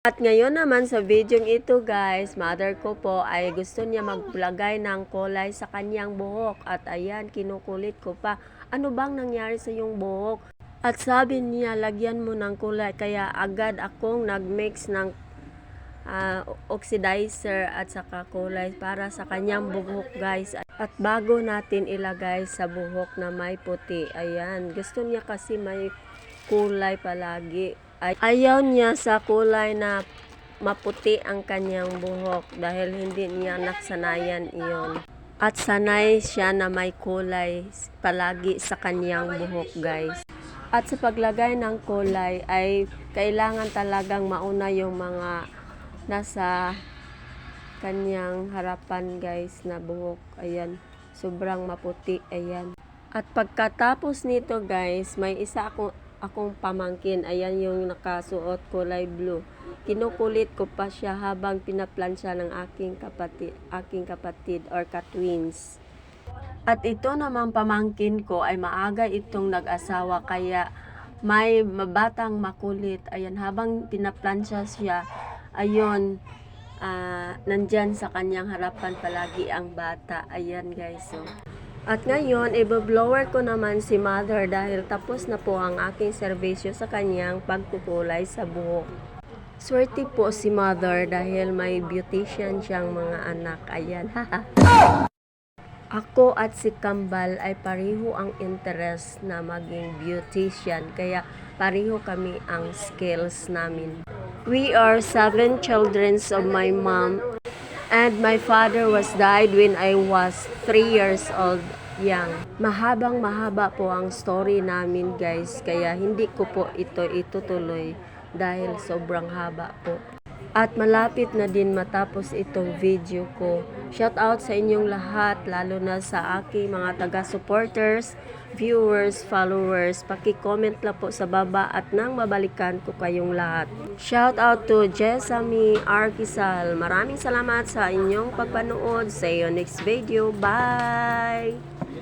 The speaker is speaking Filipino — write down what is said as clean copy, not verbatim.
At ngayon naman sa video ito guys, mother ko po ay gusto niya maglagay ng kulay sa kanyang buhok. At ayan, kinukulit ko pa, ano bang nangyari sa iyong buhok? At sabi niya, lagyan mo ng kulay. Kaya agad akong nagmix ng oxidizer at saka kulay para sa kanyang buhok guys. At bago natin ilagay sa buhok na may puti, ayan, gusto niya kasi may kulay palagi. Ayaw niya sa kulay na maputi ang kanyang buhok dahil hindi niya naksanayan iyon. At sanay siya na may kulay palagi sa kanyang buhok guys. At sa paglagay ng kulay ay kailangan talagang mauna yung mga nasa kanyang harapan guys na buhok. Ayan, sobrang maputi. Ayan. At pagkatapos nito guys, may isa akong pamangkin. Ayan yung nakasuot kulay blue. Kinukulit ko pa siya habang pinaplansya ng aking kapatid or ka-twins. At ito naman pamangkin ko ay maaga itong nag-asawa kaya may mabatang makulit. Ayan, habang pinaplansya siya, ayun, nandyan sa kanyang harapan palagi ang bata. Ayan guys, so. At ngayon, i-blower ko naman si mother dahil tapos na po ang aking serbisyo sa kanyang pagkukulay sa buhok. Swerte po si mother dahil may beautician siyang mga anak. Ayan, haha. Ako at si Kambal ay pareho ang interest na maging beautician, kaya pareho kami ang skills namin. We are 7 children of my mom, and my father was died when I was 3 years old young. Mahaba po ang story namin guys, kaya hindi ko po ito itutuloy dahil sobrang haba po. At malapit na din matapos itong video ko. Shout out sa inyong lahat, lalo na sa aking mga taga-supporters, viewers, followers. Paki-comment lang po sa baba at nang babalikan ko kayong lahat. Shout out to Jesami Arkisal. Maraming salamat sa inyong pagpanood. See you next video. Bye!